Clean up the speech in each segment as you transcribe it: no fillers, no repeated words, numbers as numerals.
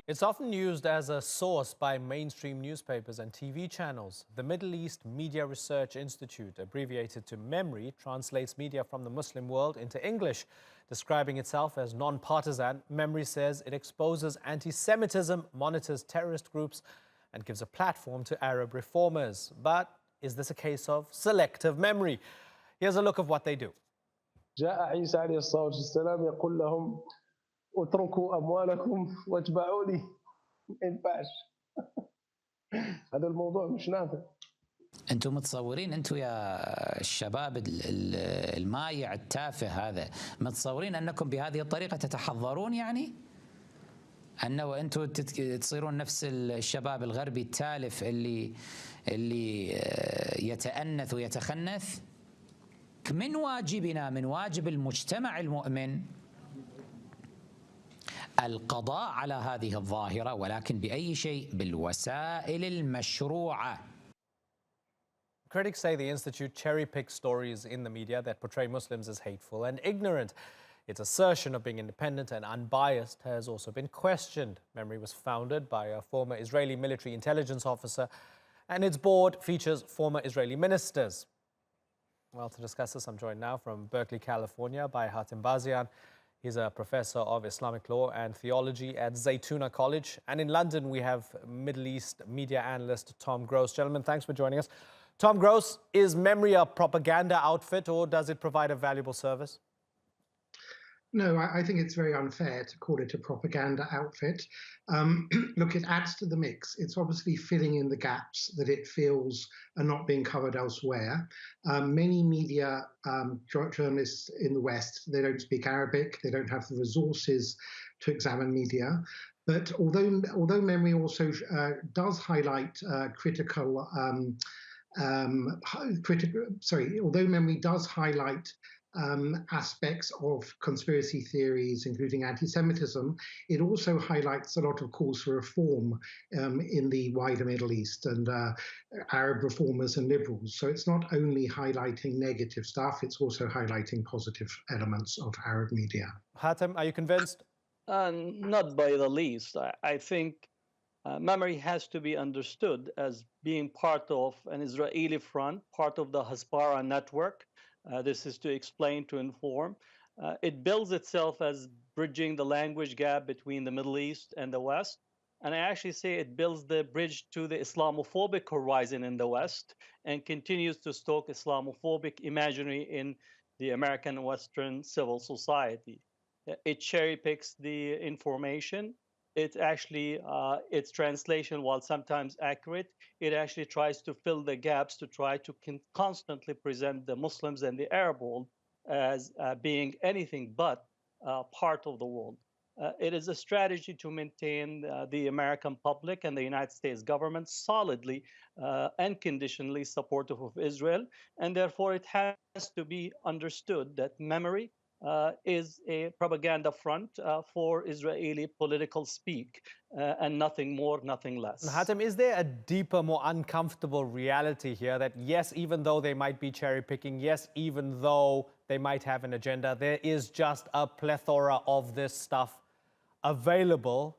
It's often used as a source by mainstream newspapers and TV channels. The Middle East Media Research Institute, abbreviated to MEMRI, translates media from the Muslim world into English. Describing itself as non-partisan, MEMRI says it exposes anti-Semitism, monitors terrorist groups, and gives a platform to Arab reformers. But is this a case of selective memory? Here's a look of what they do. جاء عيسى عليه الصلاة والسلام يقول لهم اتركوا أموالكم واتبعوني. ما ينفعش. هذا الموضوع مش نافع. انتم متصورين انتم يا الشباب المايع التافه هذا، متصورين انكم بهذه الطريقة تتحضرون؟ يعني انه انتم تصيرون نفس الشباب الغربي التالف اللي يتأنث ويتخنث؟ من واجبنا، من واجب المجتمع المؤمن القضاء على هذه الظاهرة، ولكن بأي شيء؟ بالوسائل المشروعة. Critics say the institute cherry-picks stories in the media that portray Muslims as hateful and ignorant. Its assertion of being independent and unbiased has also been questioned. MEMRI was founded by a former Israeli military intelligence officer, and its board features former Israeli ministers. Well, to discuss this, I'm joined now from Berkeley, California by Hatem Bazian. He's a professor of Islamic law and theology at Zaytuna College. And in London, we have Middle East media analyst Tom Gross. Gentlemen, thanks for joining us. Tom Gross, is MEMRI a propaganda outfit, or does it provide a valuable service? No, I think it's very unfair to call it a propaganda outfit. Look, it adds to the mix. It's obviously filling in the gaps that it feels are not being covered elsewhere. Many media journalists in the West, they don't speak Arabic, they don't have the resources to examine media. But although MEMRI also does highlight although MEMRI does highlight aspects of conspiracy theories, including anti-Semitism, it also highlights a lot of calls for reform in the wider Middle East and Arab reformers and liberals. So it's not only highlighting negative stuff, it's also highlighting positive elements of Arab media. Hatem, are you convinced? Not by the least. I think MEMRI has to be understood as being part of an Israeli front, part of the Hasbara network. This is to explain, to inform. It bills itself as bridging the language gap between the Middle East and the West. And I actually say it builds the bridge to the Islamophobic horizon in the West and continues to stoke Islamophobic imagery in the American Western civil society. It cherry picks the information. It actually, its translation, while sometimes accurate, it actually tries to fill the gaps to try to constantly present the Muslims and the Arab world as being anything but part of the world. It is a strategy to maintain the American public and the United States government solidly and conditionally supportive of Israel, and therefore it has to be understood that MEMRI is a propaganda front for Israeli political speak, and nothing more, nothing less. Hatem, is there a deeper, more uncomfortable reality here that, yes, even though they might be cherry-picking, yes, even though they might have an agenda, there is just a plethora of this stuff available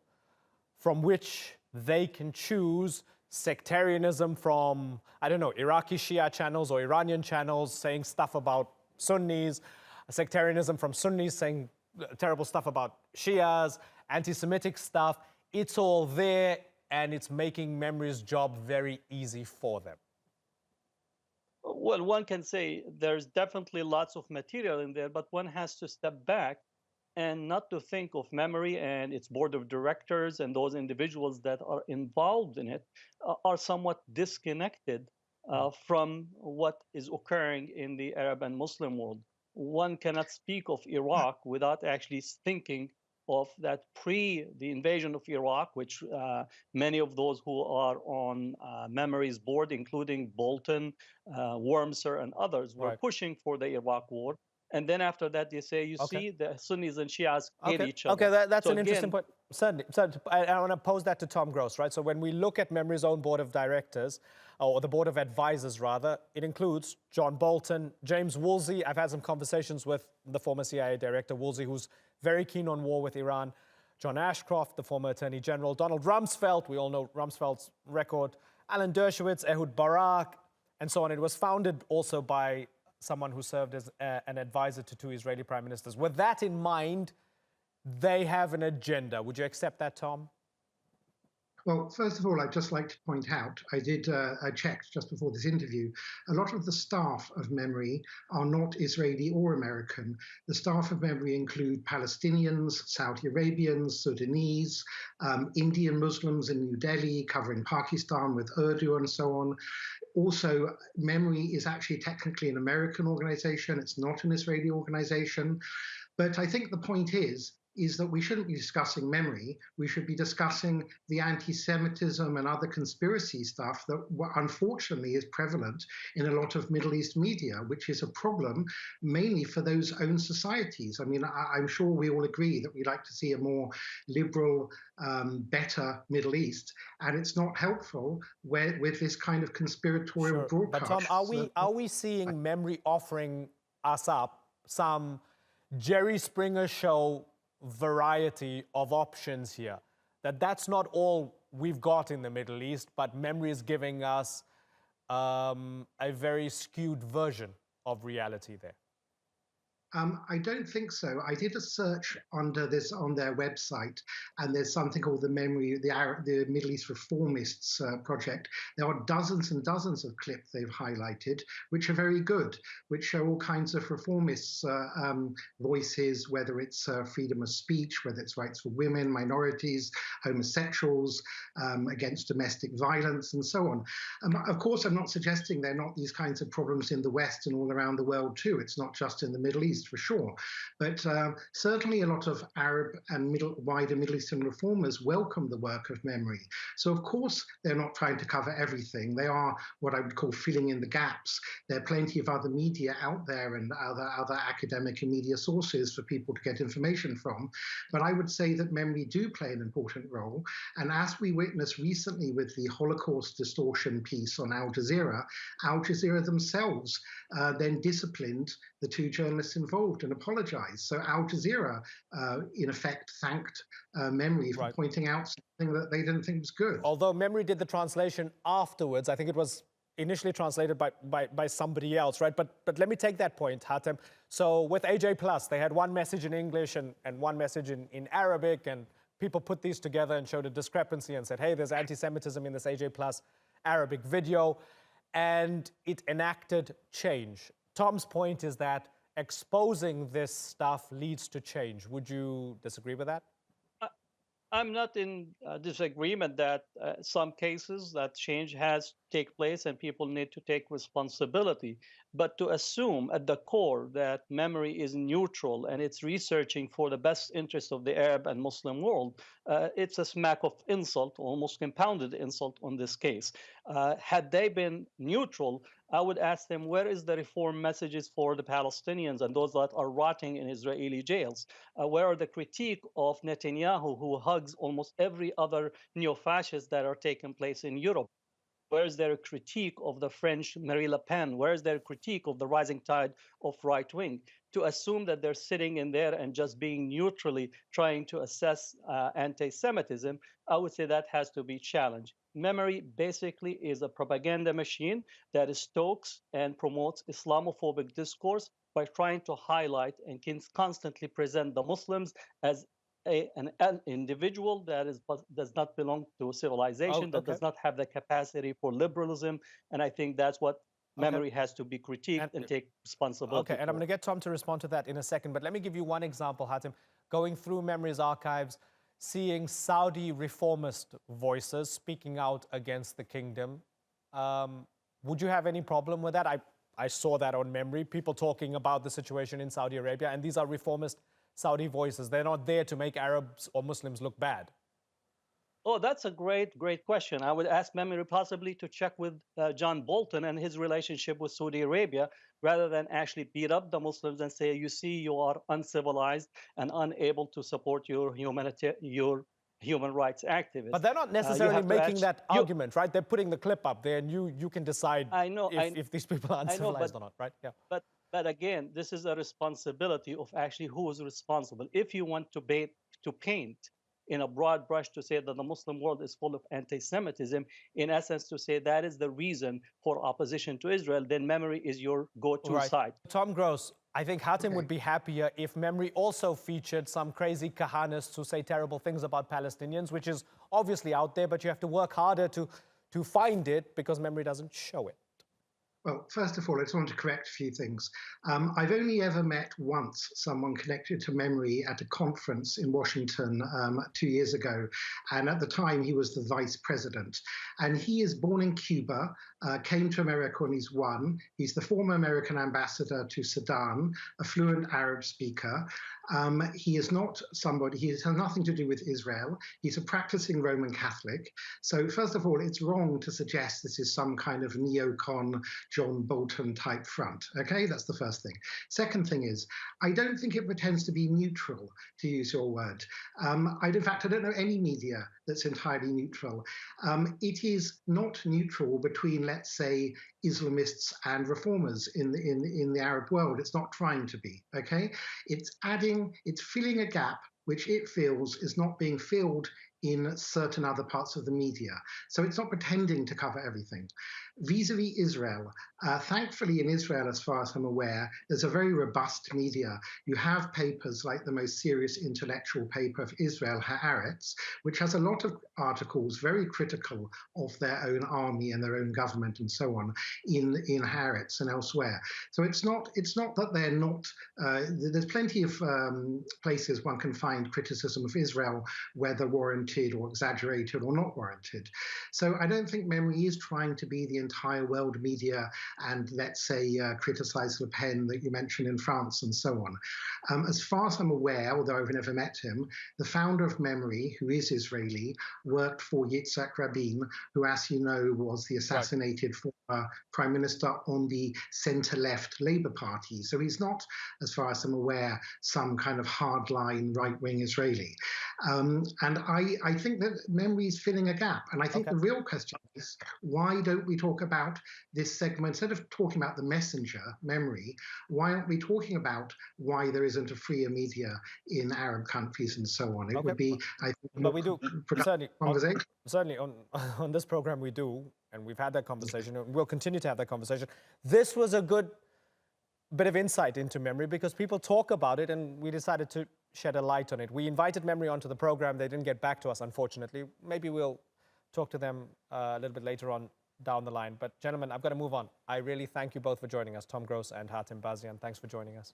from which they can choose sectarianism from, I don't know, Iraqi Shia channels or Iranian channels saying stuff about Sunnis, sectarianism from Sunnis saying terrible stuff about Shias, anti-Semitic stuff. It's all there, and it's making MEMRI's job very easy for them. Well, one can say there's definitely lots of material in there, but one has to step back and not to think of MEMRI and its board of directors and those individuals that are involved in it are somewhat disconnected from what is occurring in the Arab and Muslim world. One cannot speak of Iraq without actually thinking of that pre the invasion of Iraq, which many of those who are on MEMRI's board, including Bolton, Wormser, and others, were pushing for the Iraq war. And then after that, they say, you see, the Sunnis and Shias hate each other. Okay, that's an interesting point. Certainly, I want to pose that to Tom Gross, right? So when we look at MEMRI's own board of directors, or the board of advisors, rather, it includes John Bolton, James Woolsey. I've had some conversations with the former CIA director, Woolsey, who's very keen on war with Iran. John Ashcroft, the former Attorney General, Donald Rumsfeld, we all know Rumsfeld's record, Alan Dershowitz, Ehud Barak, and so on. It was founded also by someone who served as an advisor to two Israeli prime ministers. With that in mind, they have an agenda. Would you accept that, Tom? Well, first of all, I'd just like to point out, I checked just before this interview, a lot of the staff of MEMRI are not Israeli or American. The staff of MEMRI include Palestinians, Saudi Arabians, Sudanese, Indian Muslims in New Delhi, covering Pakistan with Urdu and so on. Also, MEMRI is actually technically an American organization. It's not an Israeli organization. But I think the point is that we shouldn't be discussing MEMRI. We should be discussing the anti-Semitism and other conspiracy stuff that unfortunately is prevalent in a lot of Middle East media, which is a problem mainly for those own societies. I mean, I'm sure we all agree that we'd like to see a more liberal, better Middle East, and it's not helpful with this kind of conspiratorial broadcast. But Tom, are we seeing MEMRI offering us up some Jerry Springer show variety of options here? That's not all we've got in the Middle East, but MEMRI is giving us a very skewed version of reality there. I don't think so. I did a search under this on their website, and there's something called the MEMRI, the Middle East Reformists Project. There are dozens and dozens of clips they've highlighted, which are very good, which show all kinds of reformists' voices, whether it's freedom of speech, whether it's rights for women, minorities, homosexuals, against domestic violence, and so on. Of course, I'm not suggesting there are not these kinds of problems in the West and all around the world too. It's not just in the Middle East, for sure. But certainly a lot of Arab and wider Middle Eastern reformers welcome the work of MEMRI. So of course, they're not trying to cover everything. They are what I would call filling in the gaps. There are plenty of other media out there and other academic and media sources for people to get information from. But I would say that MEMRI do play an important role. And as we witnessed recently with the Holocaust distortion piece on Al Jazeera themselves then disciplined the two journalists involved and apologized. So Al Jazeera, in effect, thanked MEMRI for pointing out something that they didn't think was good. Although MEMRI did the translation afterwards, I think it was initially translated by somebody else, right? But let me take that point, Hatem. So with AJ Plus, they had one message in English and one message in Arabic, and people put these together and showed a discrepancy and said, hey, there's anti-Semitism in this AJ Plus Arabic video, and it enacted change. Tom's point is that exposing this stuff leads to change. Would you disagree with that? I'm not in disagreement that some cases that change has to take place and people need to take responsibility. But to assume at the core that MEMRI is neutral and it's researching for the best interest of the Arab and Muslim world, it's a smack of insult, almost compounded insult on this case. Had they been neutral, I would ask them, where is the reform messages for the Palestinians and those that are rotting in Israeli jails? Where are the critique of Netanyahu, who hugs almost every other neo-fascist that are taking place in Europe? Where is their critique of the French Marine Le Pen? Where is their critique of the rising tide of right wing? To assume that they're sitting in there and just being neutrally trying to assess anti-Semitism, I would say that has to be challenged. MEMRI basically is a propaganda machine that stokes and promotes Islamophobic discourse by trying to highlight and constantly present the Muslims as an individual that does not belong to civilization, that does not have the capacity for liberalism. And I think that's what MEMRI has to be critiqued and take responsibility. Okay, and I'm going to get Tom to respond to that in a second. But let me give you one example, Hatem. Going through MEMRI's archives, seeing Saudi reformist voices speaking out against the kingdom. Would you have any problem with that? I saw that on MEMRI, people talking about the situation in Saudi Arabia, and these are reformist Saudi voices. They're not there to make Arabs or Muslims look bad. Oh, that's a great question. I would ask MEMRI possibly to check with John Bolton and his relationship with Saudi Arabia, rather than actually beat up the Muslims and say, you see, you are uncivilized and unable to support your human rights activists. But they're not necessarily making that argument, right? They're putting the clip up there, and you can decide if these people are uncivilized or not, right? Yeah. But again, this is a responsibility of actually who is responsible. If you want to paint in a broad brush to say that the Muslim world is full of anti-Semitism, in essence to say that is the reason for opposition to Israel, then MEMRI is your go-to site. Tom Gross, I think Hatem would be happier if MEMRI also featured some crazy kahanists who say terrible things about Palestinians, which is obviously out there, but you have to work harder to find it because MEMRI doesn't show it. Well, first of all, I just want to correct a few things. I've only ever met once someone connected to MEMRI at a conference in Washington 2 years ago. And at the time, he was the vice president. And he is born in Cuba, came to America when he's 1. He's the former American ambassador to Sudan, a fluent Arab speaker. He is not somebody, he has nothing to do with Israel. He's a practicing Roman Catholic. So first of all, it's wrong to suggest this is some kind of neocon John Bolton type front. Okay, that's the first thing. Second thing is, I don't think it pretends to be neutral, to use your word. In fact, I don't know any media that's entirely neutral. It is not neutral between, let's say, Islamists and reformers in the Arab world. It's not trying to be, okay? It's filling a gap which it feels is not being filled in certain other parts of the media. So it's not pretending to cover everything. Vis-a-vis Israel, thankfully in Israel, as far as I'm aware, there's a very robust media. You have papers like the most serious intellectual paper of Israel, Haaretz, which has a lot of articles very critical of their own army and their own government and so on in Haaretz and elsewhere. So it's not that they're not, there's plenty of places one can find criticism of Israel, whether warranted or exaggerated or not warranted. So I don't think MEMRI is trying to be the entire world media and, let's say, criticize Le Pen that you mentioned in France and so on. As far as I'm aware, although I've never met him, the founder of MEMRI, who is Israeli, worked for Yitzhak Rabin, who, as you know, was the assassinated former prime minister on the center-left Labour Party. So he's not, as far as I'm aware, some kind of hardline right-wing Israeli. And I think that MEMRI is filling a gap. And I think the real question is, why don't we talk about this segment, instead of talking about the messenger, MEMRI, why aren't we talking about why there isn't a freer media in Arab countries and so on? It would be, I think, but we do certainly on this program we do, and we've had that conversation, and we'll continue to have that conversation. This was a good bit of insight into MEMRI because people talk about it, and we decided to shed a light on it. We invited MEMRI onto the program. They didn't get back to us, unfortunately. Maybe we'll talk to them a little bit later on down the line. But gentlemen, I've got to move on. I really thank you both for joining us, Tom Gross and Hatem Bazian. Thanks for joining us.